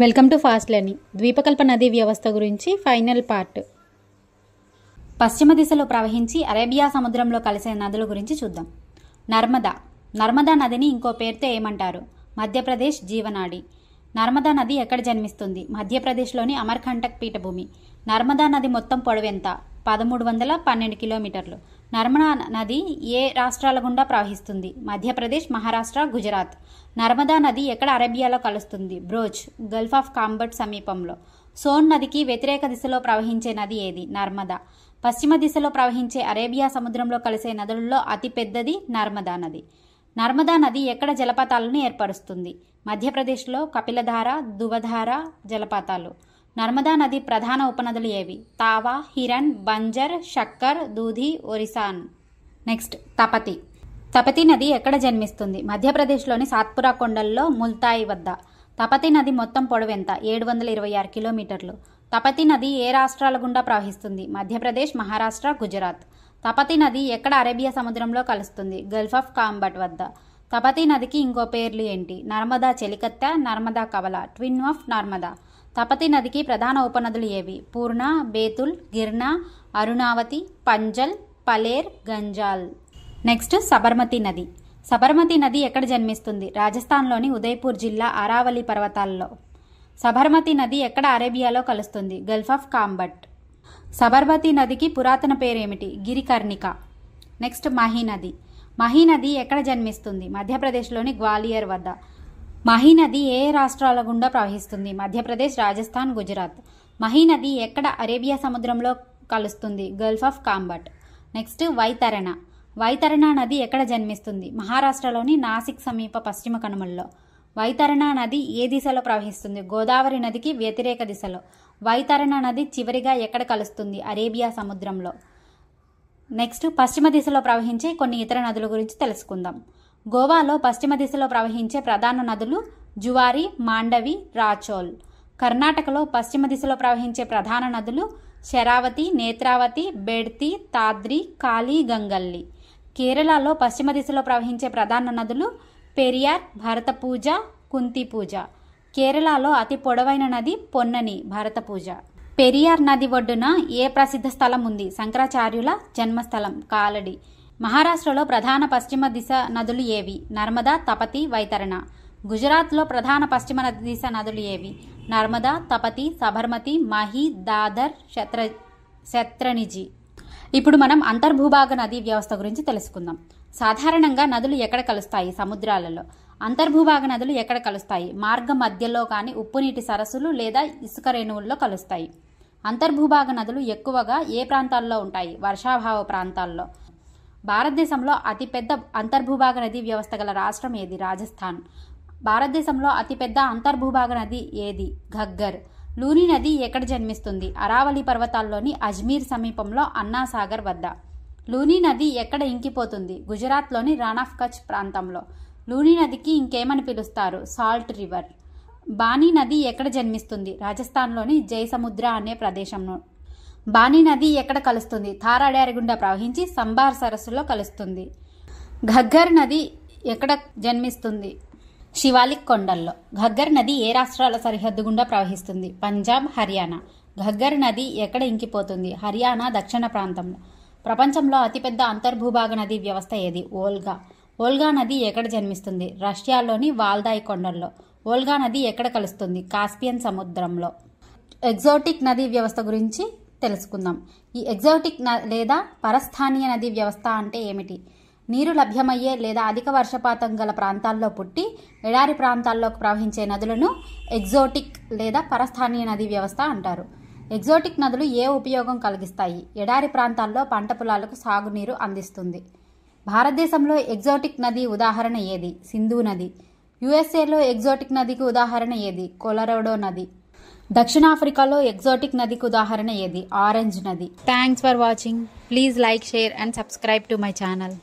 Welcome to fast learning. ద్వీపకల్ప నదీ వ్యవస్థ గురించి ఫైనల్ పార్ట్. పశ్చిమ దిశలో ప్రవహించి అరేబియా సముద్రంలో కలిసే నదుల గురించి చూద్దాం. నర్మదా నదిని ఇంకో పేరుతో ఏమంటారు? మధ్యప్రదేశ్ జీవనాడి. నర్మదా నది ఎక్కడ జన్మిస్తుంది? మధ్యప్రదేశ్లోని అమర్కంటక్ పీఠభూమి. నర్మదా నది మొత్తం పొడవెంత? 1312 కిలోమీటర్లు. నర్మదా నది ఏ రాష్ట్రాల గుండా ప్రవహిస్తుంది? మధ్యప్రదేశ్, మహారాష్ట్ర, గుజరాత్. నర్మదా నది ఎక్కడ అరేబియాలో కలుస్తుంది? బ్రోచ్, గల్ఫ్ ఆఫ్ కాంబట్ సమీపంలో. సోన్ నదికి వ్యతిరేక దిశలో ప్రవహించే నది ఏది? నర్మదా. పశ్చిమ దిశలో ప్రవహించే అరేబియా సముద్రంలో కలిసే నదులలో అతిపెద్దది నర్మదా నది. నర్మదా నది ఎక్కడ జలపాతాలను ఏర్పరుస్తుంది? మధ్యప్రదేశ్లో కపిలధార, దువధార జలపాతాలు. నర్మదా నది ప్రధాన ఉపనదులు ఏవి? తావా, హిరన్, బంజర్, షక్కర్, దూధి, ఒరిసాన్. నెక్స్ట్ తపతి నది ఎక్కడ జన్మిస్తుంది? మధ్యప్రదేశ్లోని సాత్పురా కొండల్లో ముల్తాయి వద్ద. తపతి నది మొత్తం పొడవెంత? 726 కిలోమీటర్లు. తపతి నది ఏ రాష్ట్రాల గుండా ప్రవహిస్తుంది? మధ్యప్రదేశ్, మహారాష్ట్ర, గుజరాత్. తపతి నది ఎక్కడ అరేబియా సముద్రంలో కలుస్తుంది? గల్ఫ్ ఆఫ్ కాంబట్ వద్ద. తపతి నదికి ఇంకో పేర్లు ఏంటి? నర్మదా చెలికత్త, నర్మదా కవల, ట్విన్ ఆఫ్ నర్మదా. తపతి నదికి ప్రధాన ఉపనదులు ఏవి? పూర్ణ, బేతుల్, గిర్నా, అరుణావతి, పంజల్, పలేర్, గంజాల్. నెక్స్ట్ సబర్మతి నది ఎక్కడ జన్మిస్తుంది? రాజస్థాన్లోని ఉదయ్పూర్ జిల్లా అరావలి పర్వతాల్లో. సబర్మతి నది ఎక్కడ అరేబియాలో కలుస్తుంది? Gulf of కాంబట్. సబర్మతి నదికి పురాతన పేరేమిటి? గిరికర్ణిక. నెక్స్ట్ మహీ నది ఎక్కడ జన్మిస్తుంది? మధ్యప్రదేశ్లోని గ్వాలియర్ వద్ద. మహీ నది ఏ రాష్ట్రాల గుండా ప్రవహిస్తుంది? మధ్యప్రదేశ్, రాజస్థాన్, గుజరాత్. మహీ నది ఎక్కడ అరేబియా సముద్రంలో కలుస్తుంది? Gulf of Khambhat. Next Vaitarna నది ఎక్కడ జన్మిస్తుంది? మహారాష్ట్రలోని నాసిక్ సమీప పశ్చిమ కనుమల్లో. వైతరణ నది ఏ దిశలో ప్రవహిస్తుంది? గోదావరి నదికి వ్యతిరేక దిశలో. వైతరణ నది చివరిగా ఎక్కడ కలుస్తుంది? అరేబియా సముద్రంలో. నెక్స్ట్ పశ్చిమ దిశలో ప్రవహించే కొన్ని ఇతర నదుల గురించి తెలుసుకుందాం. గోవాలో పశ్చిమ దిశలో ప్రవహించే ప్రధాన నదులు జువారి, మాండవి, రాచోల్. కర్ణాటకలో పశ్చిమ దిశలో ప్రవహించే ప్రధాన నదులు శరావతి, నేత్రావతి, బెడ్తి, తాద్రి, కాళీ, గంగల్లి. కేరళలో పశ్చిమ దిశలో ప్రవహించే ప్రధాన నదులు పెరియార్, భరతపూజ, కుంతిపూజ. కేరళలో అతి పొడవైన నది పొన్నని, భరతపూజ. పెరియార్ నది ఒడ్డున ఏ ప్రసిద్ధ స్థలం ఉంది? శంకరాచార్యుల జన్మస్థలం, కాలడి. మహారాష్ట్రలో ప్రధాన పశ్చిమ దిశ నదులు ఏవి? నర్మదా, తపతి, వైతరణ. గుజరాత్లో ప్రధాన పశ్చిమ దిశ నదులు ఏవి? నర్మదా, తపతి, సబర్మతి, మహి, దాదర్, శత్రనిజి. ఇప్పుడు మనం అంతర్భూభాగ నదీ వ్యవస్థ గురించి తెలుసుకుందాం. సాధారణంగా నదులు ఎక్కడ కలుస్తాయి? సముద్రాలలో. అంతర్భూభాగ నదులు ఎక్కడ కలుస్తాయి? మార్గ మధ్యలో కానీ ఉప్పునీటి సరస్సులు లేదా ఇసుక రేణువుల్లో కలుస్తాయి. అంతర్భూభాగ నదులు ఎక్కువగా ఏ ప్రాంతాల్లో ఉంటాయి? వర్షాభావ ప్రాంతాల్లో. భారతదేశంలో అతిపెద్ద అంతర్భూభాగ నదీ వ్యవస్థ గల రాష్ట్రం ఏది? రాజస్థాన్. భారతదేశంలో అతిపెద్ద అంతర్భూభాగ నది ఏది? ఘగ్గర్. లూని నది ఎక్కడ జన్మిస్తుంది? అరావలి పర్వతాల్లోని అజ్మీర్ సమీపంలో అన్నాసాగర్ వద్ద. లూని నది ఎక్కడ ఇంకిపోతుంది? గుజరాత్లోని రన్ ఆఫ్ కచ్ ప్రాంతంలో. లూని నదికి ఇంకేమని పిలుస్తారు? Salt river. బానీ నది ఎక్కడ జన్మిస్తుంది? రాజస్థాన్లోని జైసముద్ర అనే ప్రదేశంలో. బానీ నది ఎక్కడ కలుస్తుంది? థార్ అడారి గుండా ప్రవహించి సంబార్ సరస్సులో కలుస్తుంది. ఘగ్గర్ నది ఎక్కడ జన్మిస్తుంది? శివాలిక్ కొండల్లో. ఘగ్గర్ నది ఏ రాష్ట్రాల సరిహద్దు గుండా ప్రవహిస్తుంది? పంజాబ్, హర్యానా. ఘగ్గర్ నది ఎక్కడ ఇంకిపోతుంది? హర్యానా దక్షిణ ప్రాంతంలో. ప్రపంచంలో అతిపెద్ద అంతర్భూభాగ నదీ వ్యవస్థ ఏది? ఓల్గా నది ఎక్కడ జన్మిస్తుంది? రష్యాలోని వాల్దాయ్ కొండల్లో. ఓల్గా నది ఎక్కడ కలుస్తుంది? కాస్పియన్ సముద్రంలో. ఎగ్జోటిక్ నదీ వ్యవస్థ గురించి తెలుసుకుందాం. ఈ ఎగ్జోటిక్ లేదా పరస్థానీయ నదీ వ్యవస్థ అంటే ఏమిటి? నీరు లభ్యమయ్యే లేదా అధిక వర్షపాతం గల ప్రాంతాల్లో పుట్టి ఎడారి ప్రాంతాల్లోకి ప్రవహించే నదులను ఎగ్జోటిక్ లేదా పరస్థానీయ నదీ వ్యవస్థ అంటారు. ఎగ్జోటిక్ నదులు ఏ ఉపయోగం కలిగిస్తాయి? ఎడారి ప్రాంతాల్లో పంట పొలాలకు సాగునీరు అందిస్తుంది. భారతదేశంలో ఎగ్జోటిక్ నది ఉదాహరణ ఏది? సింధు నది. యుఎస్ఏలో ఎగ్జోటిక్ నదికి ఉదాహరణ ఏది? కొలరాడో నది. దక్షిణాఫ్రికాలో ఎగ్జోటిక్ నదికి ఉదాహరణ ఏది? ఆరెంజ్ నది. Thanks for watching. Please like, share and subscribe to my channel.